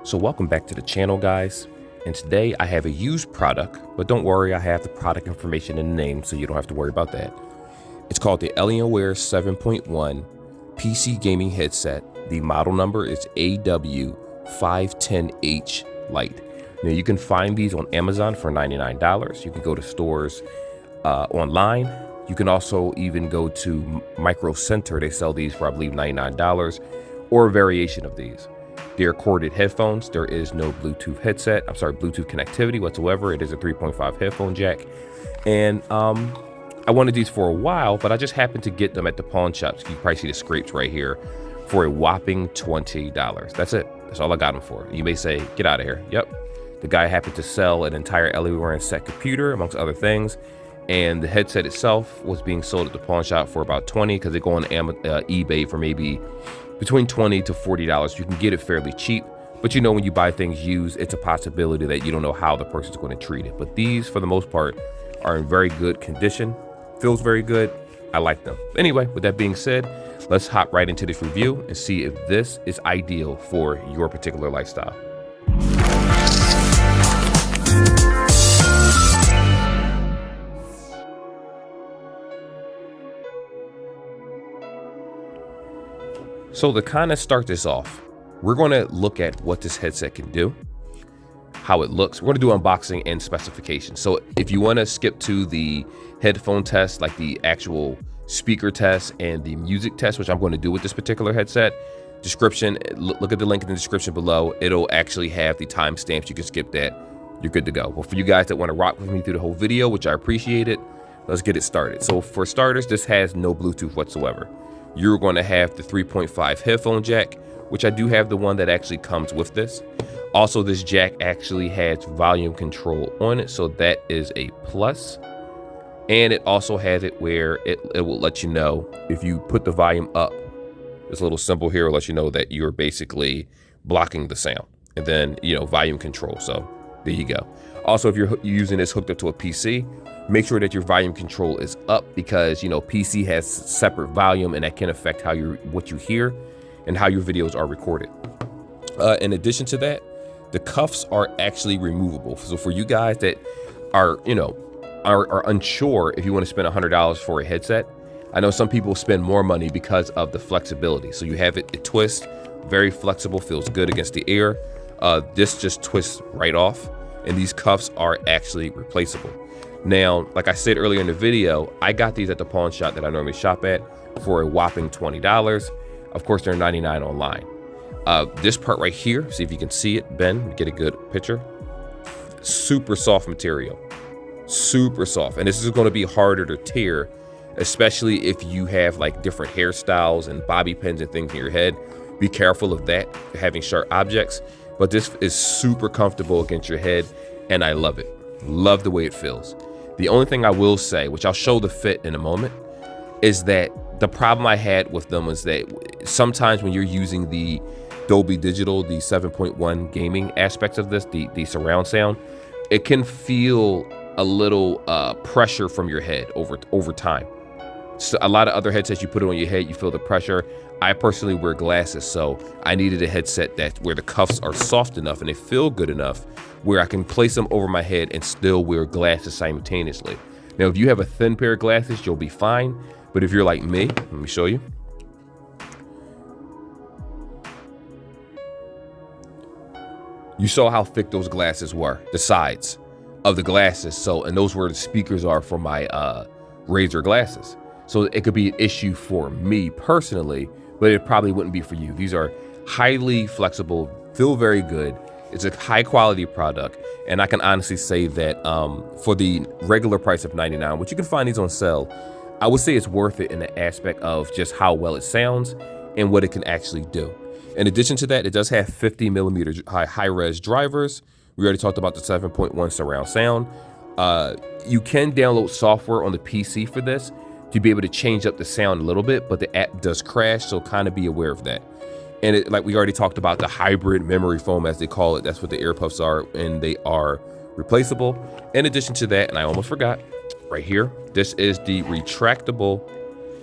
So welcome back to the channel, guys. And today I have a used product, but don't worry, I have the product information in the name, so you don't have to worry about that. It's called the Alienware 7.1 PC gaming headset. The model number is AW510H Lite. Now you can find these on Amazon for $99. You can go to stores online. You can also even go to Micro Center. They sell these for, I believe, $99 or a variation of these. They're corded headphones. There is no Bluetooth Bluetooth connectivity whatsoever. It is a 3.5 headphone jack. And I wanted these for a while, but I just happened to get them at the pawn shops. You probably see the scrapes right here for a whopping $20. That's it. That's all I got them for. You may say, get out of here. Yep. The guy happened to sell an entire Alienware set computer, amongst other things. And the headset itself was being sold at the pawn shop for about $20 because they go on eBay for maybe between $20 to $40. You can get it fairly cheap, but you know, when you buy things used, it's a possibility that you don't know how the person's going to treat it. But these, for the most part, are in very good condition. Feels very good. I like them. Anyway, with that being said, let's hop right into this review and see if this is ideal for your particular lifestyle. So to kind of start this off, we're going to look at what this headset can do, how it looks. We're going to do unboxing and specifications. So if you want to skip to the headphone test, like the actual speaker test and the music test, which I'm going to do with this particular headset, description, look at the link in the description below. It'll actually have the timestamps. You can skip that. You're good to go. Well, for you guys that want to rock with me through the whole video, which I appreciate it, let's get it started. So for starters, this has no Bluetooth whatsoever. You're going to have the 3.5 headphone jack, which I do have the one that actually comes with this. Also, this jack actually has volume control on it, so that is a plus. And it also has it where it will let you know if you put the volume up. This little symbol here will let you know that you're basically blocking the sound. And then, you know, volume control. So there you go. Also, if you're using this hooked up to a PC, make sure that your volume control is up because, you know, PC has separate volume and that can affect how what you hear and how your videos are recorded. In addition to that, the cuffs are actually removable. So for you guys that are, you know, are unsure if you want to spend $100 for a headset, I know some people spend more money because of the flexibility. So you have it twists, very flexible, feels good against the air. This just twists right off, and these cuffs are actually replaceable. Now, like I said earlier in the video, I got these at the pawn shop that I normally shop at for a whopping $20. Of course, they're $99 online. This part right here, see if you can see it, Ben, get a good picture. Super soft material, super soft. And this is going to be harder to tear, especially if you have like different hairstyles and bobby pins and things in your head. Be careful of that, having sharp objects. But this is super comfortable against your head, and I love it. Love the way it feels. The only thing I will say, which I'll show the fit in a moment, is that the problem I had with them was that sometimes when you're using the Dolby Digital, the 7.1 gaming aspects of this, the surround sound, it can feel a little pressure from your head over time. So a lot of other headsets, you put it on your head, you feel the pressure. I personally wear glasses, so I needed a headset where the cuffs are soft enough and they feel good enough where I can place them over my head and still wear glasses simultaneously. Now, if you have a thin pair of glasses, you'll be fine. But if you're like me, let me show you. You saw how thick those glasses were, the sides of the glasses. So, and those were the speakers are for my Razer glasses. So it could be an issue for me personally, but it probably wouldn't be for you. These are highly flexible, feel very good. It's a high quality product. And I can honestly say that for the regular price of $99, which you can find these on sale, I would say it's worth it in the aspect of just how well it sounds and what it can actually do. In addition to that, it does have 50mm high-res drivers. We already talked about the 7.1 surround sound. You can download software on the PC for this to be able to change up the sound a little bit, but the app does crash, so kind of be aware of that. And like we already talked about, the hybrid memory foam, as they call it, that's what the ear puffs are, and they are replaceable. In addition to that, and I almost forgot, right here, this is the retractable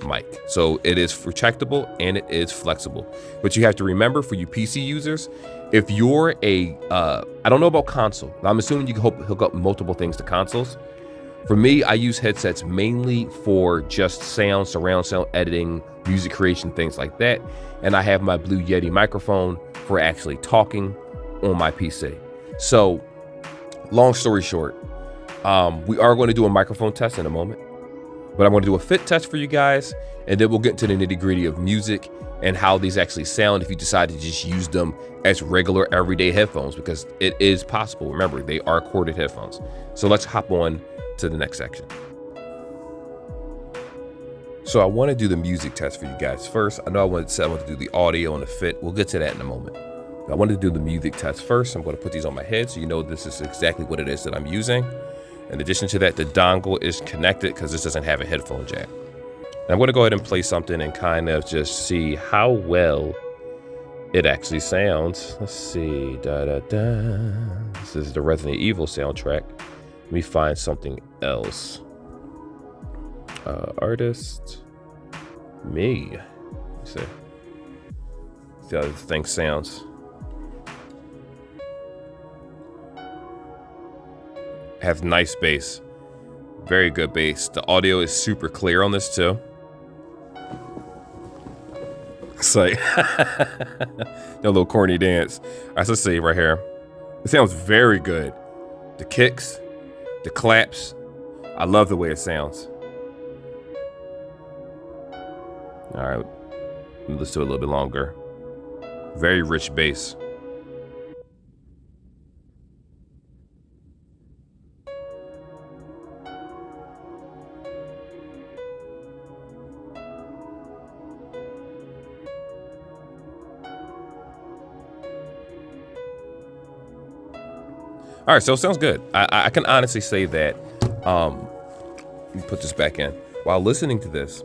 mic. So it is retractable and it is flexible. But you have to remember, for you PC users, if you're I don't know about console. I'm assuming you can hook up multiple things to consoles. For me, I use headsets mainly for just sound, surround sound editing, music creation, things like that. And I have my Blue Yeti microphone for actually talking on my PC. So long story short, we are going to do a microphone test in a moment, but I'm going to do a fit test for you guys, and then we'll get into the nitty-gritty of music and how these actually sound if you decide to just use them as regular everyday headphones, because it is possible. Remember, they are corded headphones. So let's hop on to the next section. So I want to do the music test for you guys first. I know I want to do the audio and the fit. We'll get to that in a moment. I wanted to do the music test first. I'm going to put these on my head so you know this is exactly what it is that I'm using. In addition to that, the dongle is connected because this doesn't have a headphone jack. And I'm going to go ahead and play something and kind of just see how well it actually sounds. Let's see. This is the Resident Evil soundtrack. Let me find something else. Artist. Me. Let's see how this thing sounds. Have nice bass, very good bass. The audio is super clear on this too. It's like a little corny dance. All right, let's see right here. It sounds very good. The kicks, the claps, I love the way it sounds. All right, let's do it a little bit longer. Very rich bass. All right, so it sounds good. I can honestly say that, let me put this back in. While listening to this,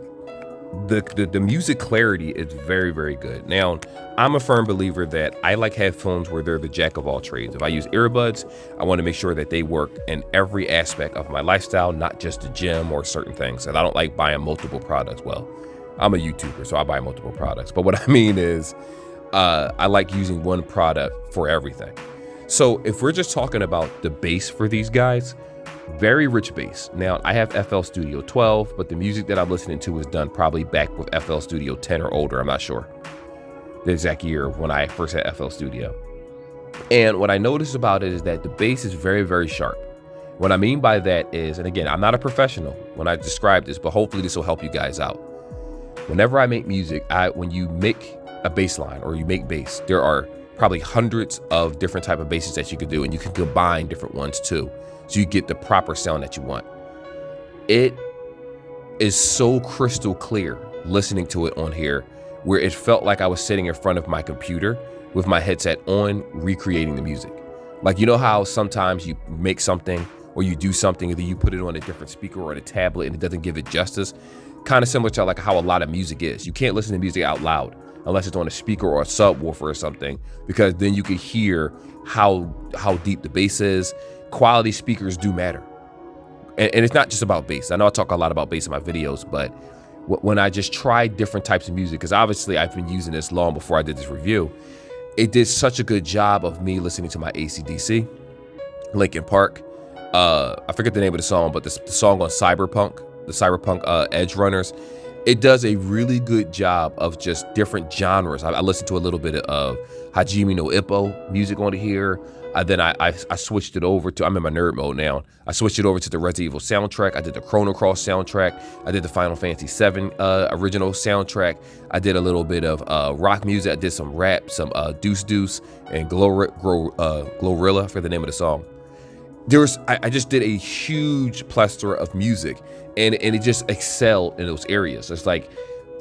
the music clarity is very, very good. Now, I'm a firm believer that I like headphones where they're the jack of all trades. If I use earbuds, I want to make sure that they work in every aspect of my lifestyle, not just the gym or certain things. And I don't like buying multiple products. Well, I'm a YouTuber, so I buy multiple products. But what I mean is, I like using one product for everything. So if we're just talking about the bass for these guys, very rich bass. Now, I have FL Studio 12, but the music that I'm listening to was done probably back with FL Studio 10 or older. I'm not sure the exact year when I first had FL Studio. And what I noticed about it is that the bass is very, very sharp. What I mean by that is, and again, I'm not a professional when I describe this, but hopefully this will help you guys out. Whenever I make music, when you make a bass line or you make bass, there are probably hundreds of different type of basses that you could do, and you can combine different ones too, so you get the proper sound that you want. It is so crystal clear listening to it on here, where it felt like I was sitting in front of my computer with my headset on, recreating the music. Like, you know how sometimes you make something or you do something and then you put it on a different speaker or on a tablet and it doesn't give it justice? Kind of similar to like how a lot of music is. You can't listen to music out loud unless it's on a speaker or a subwoofer or something, because then you can hear how deep the bass is. Quality speakers do matter. And it's not just about bass. I know I talk a lot about bass in my videos, but when I just try different types of music, because obviously I've been using this long before I did this review, it did such a good job of me listening to my AC/DC, Linkin Park. I forget the name of the song, but the song on Cyberpunk, the Cyberpunk Edge Runners, it does a really good job of just different genres. I listened to a little bit of Hajime no Ippo music on here. Then I switched it over to, I'm in my nerd mode now. I switched it over to the Resident Evil soundtrack. I did the Chrono Cross soundtrack. I did the Final Fantasy VII original soundtrack. I did a little bit of rock music. I did some rap, some Deuce Deuce and Glorilla for the name of the song. I just did a huge plethora of music, and it just excelled in those areas. It's like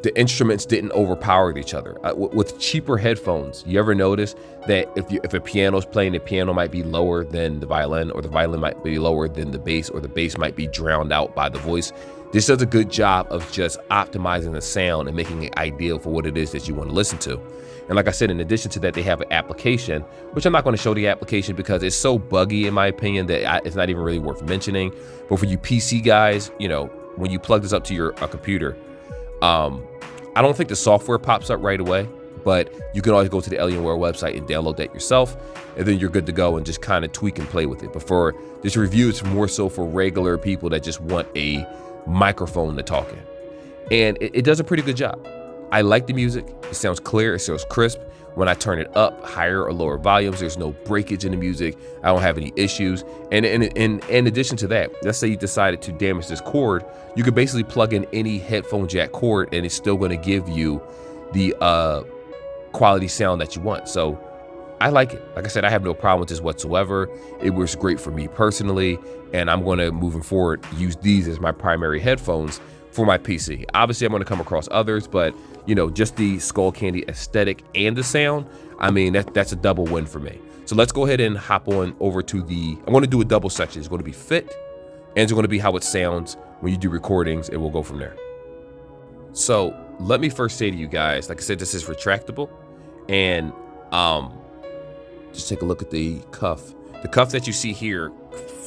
the instruments didn't overpower each other. With cheaper headphones, you ever notice that if a piano's playing, the piano might be lower than the violin, or the violin might be lower than the bass, or the bass might be drowned out by the voice? This does a good job of just optimizing the sound and making it ideal for what it is that you want to listen to. And like I said, in addition to that, they have an application, which I'm not going to show the application because it's so buggy in my opinion that it's not even really worth mentioning. But for you PC guys, you know, when you plug this up to your computer, I don't think the software pops up right away, but you can always go to the Alienware website and download that yourself, and then you're good to go and just kind of tweak and play with it. But for this review, it's more so for regular people that just want a microphone to talk in. And it does a pretty good job. I like the music. It sounds clear, it sounds crisp. When I turn it up, higher or lower volumes, there's no breakage in the music. I don't have any issues. And in addition to that, let's say you decided to damage this cord, you could basically plug in any headphone jack cord and it's still going to give you the quality sound that you want. So I like it. Like I said, I have no problem with this whatsoever. It works great for me personally, and I'm going to, moving forward, use these as my primary headphones for my PC. Obviously, I'm going to come across others, but you know, just the Skull Candy aesthetic and the sound, I mean, that's a double win for me. So let's go ahead and hop on over to I'm going to do a double section. It's going to be fit, and it's going to be how it sounds when you do recordings, and we'll go from there. So let me first say to you guys, like I said, this is retractable, and just take a look at the cuff. The cuff that you see here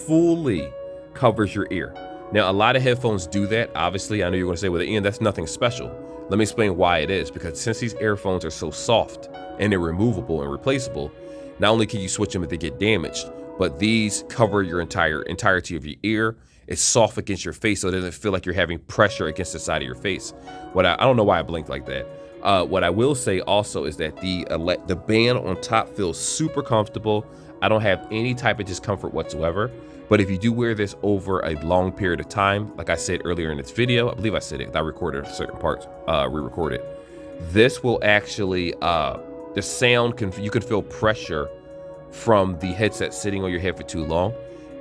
fully covers your ear. Now, a lot of headphones do that. Obviously, I know you're going to say, well, Ian, that's nothing special. Let me explain why it is, because since these earphones are so soft and they're removable and replaceable, not only can you switch them if they get damaged, but these cover your entirety of your ear. It's soft against your face, so it doesn't feel like you're having pressure against the side of your face. I don't know why I blinked like that. What I will say also is that the band on top feels super comfortable. I don't have any type of discomfort whatsoever. But if you do wear this over a long period of time, like I said earlier in this video, I believe I said it, I recorded certain parts, re-recorded. This will actually, the sound, you can feel pressure from the headset sitting on your head for too long.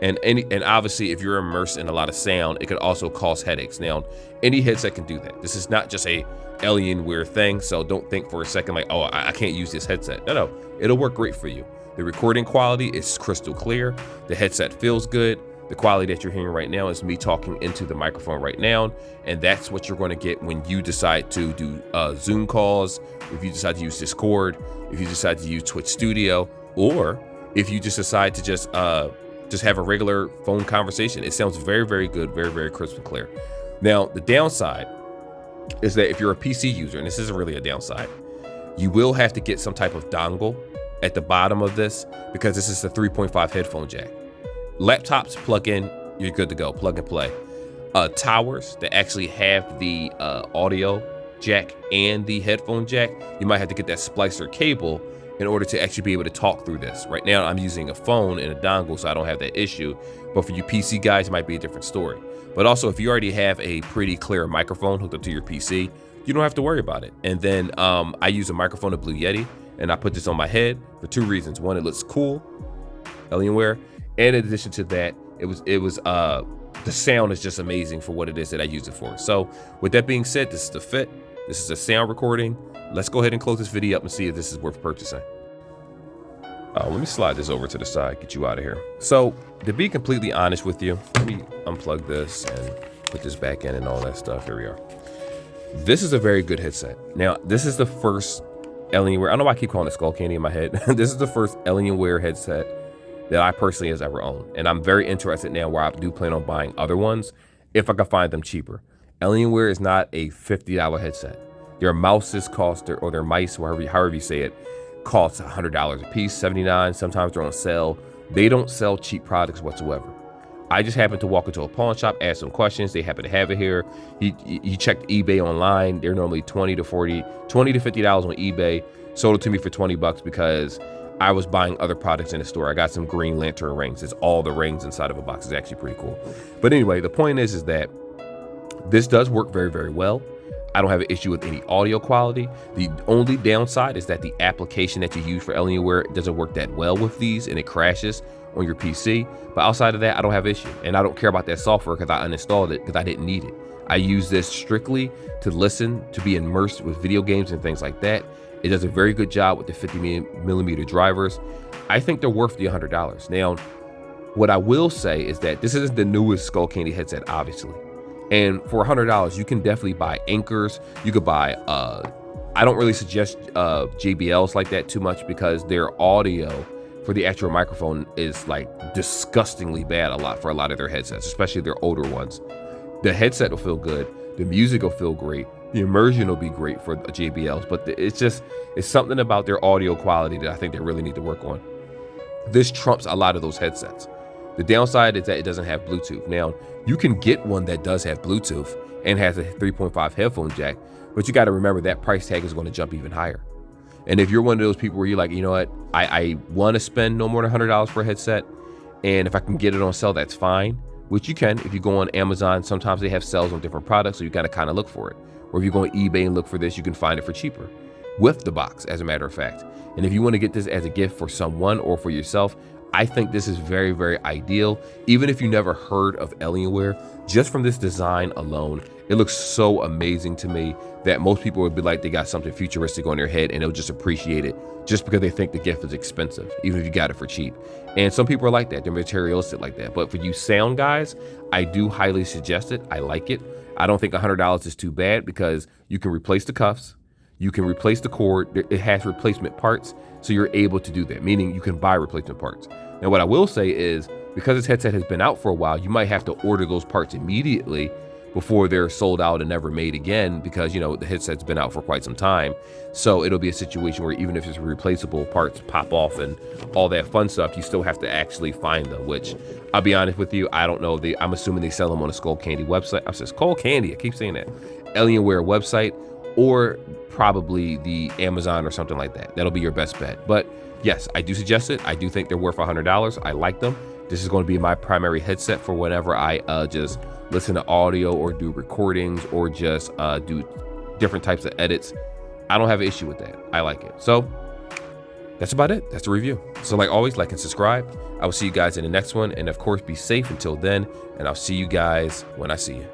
And obviously, if you're immersed in a lot of sound, it could also cause headaches. Now, any headset can do that. This is not just a Alienware thing, so don't think for a second like, oh, I can't use this headset. No, it'll work great for you. The recording quality is crystal clear. The headset feels good. The quality that you're hearing right now is me talking into the microphone right now, and that's what you're going to get when you decide to do Zoom calls, if you decide to use Discord, if you decide to use Twitch Studio, or if you just decide to just have a regular phone conversation. It sounds very, very good, very, very crisp and clear. Now, the downside is that if you're a PC user, and this isn't really a downside, you will have to get some type of dongle at the bottom of this, because this is the 3.5 headphone jack. Laptops plug in, you're good to go, plug and play. Towers that actually have the audio jack and the headphone jack, you might have to get that splicer cable in order to actually be able to talk through this. Right now, I'm using a phone and a dongle, so I don't have that issue. But for you PC guys, it might be a different story. But also, if you already have a pretty clear microphone hooked up to your PC, you don't have to worry about it. And then I use a microphone, a Blue Yeti, and I put this on my head for two reasons. One, it looks cool, Alienware, and in addition to that, it was the sound is just amazing for what it is that I use it for. So with that being said, this is the fit. This is a sound recording. Let's go ahead and close this video up and see if this is worth purchasing. Let me slide this over to the side, get you out of here. So to be completely honest with you, let me unplug this and put this back in and all that stuff. Here we are. This is a very good headset. Now, this is the first Alienware. I don't know why I keep calling it Skull Candy in my head. This is the first Alienware headset that I personally has ever owned. And I'm very interested now where I do plan on buying other ones if I can find them cheaper. Alienware is not a $50 headset. Their mouses cost, or their mice, however you say it, costs $100 a piece, $79. Sometimes they're on sale. They don't sell cheap products whatsoever. I just happened to walk into a pawn shop, ask some questions. They happen to have it here. He checked eBay online. They're normally $20 to $50 on eBay. Sold it to me for $20 because I was buying other products in the store. I got some Green Lantern rings. It's all the rings inside of a box. It's actually pretty cool. But anyway, the point is that this does work very, very well. I don't have an issue with any audio quality. The only downside is that the application that you use for Alienware doesn't work that well with these, and it crashes on your PC. But outside of that, I don't have an issue. And I don't care about that software because I uninstalled it because I didn't need it. I use this strictly to listen, to be immersed with video games and things like that. It does a very good job with the 50mm drivers. I think they're worth the $100. Now, what I will say is that this isn't the newest Skull Candy headset, obviously. And for $100, you can definitely buy anchors. You could buy, I don't really suggest JBLs like that too much because their audio for the actual microphone is like disgustingly bad for a lot of their headsets, especially their older ones. The headset will feel good. The music will feel great. The immersion will be great for JBLs, but it's something about their audio quality that I think they really need to work on. This trumps a lot of those headsets. The downside is that it doesn't have Bluetooth. Now, you can get one that does have Bluetooth and has a 3.5 headphone jack, but you got to remember that price tag is going to jump even higher. And if you're one of those people where you're like, you know what, I want to spend no more than $100 for a headset, and if I can get it on sale, that's fine, which you can. If you go on Amazon, sometimes they have sales on different products, so you got to kind of look for it. Or if you go on eBay and look for this, you can find it for cheaper with the box, as a matter of fact. And if you want to get this as a gift for someone or for yourself, I think this is very, very ideal. Even if you never heard of Alienware, just from this design alone, it looks so amazing to me that most people would be like they got something futuristic on their head and they'll just appreciate it just because they think the gift is expensive, even if you got it for cheap. And some people are like that. They're materialistic like that. But for you sound guys, I do highly suggest it. I like it. I don't think $100 is too bad because you can replace the cuffs. You can replace the cord. It has replacement parts, so you're able to do that, meaning you can buy replacement parts. Now, what I will say is, because this headset has been out for a while, you might have to order those parts immediately before they're sold out and never made again, because, you know, the headset's been out for quite some time. So it'll be a situation where even if it's replaceable, parts pop off and all that fun stuff, you still have to actually find them, which I'll be honest with you, I don't know. I'm assuming they sell them on a Skull Candy website. I said Skull Candy, I keep saying that. Alienware website, or probably the Amazon or something like that. That'll be your best bet. But yes, I do suggest it. I do think they're worth $100. I like them. This is going to be my primary headset for whenever I just listen to audio or do recordings or just do different types of edits. I don't have an issue with that. I like it. So that's about it. That's the review. So like always, like and subscribe. I will see you guys in the next one. And of course, be safe until then. And I'll see you guys when I see you.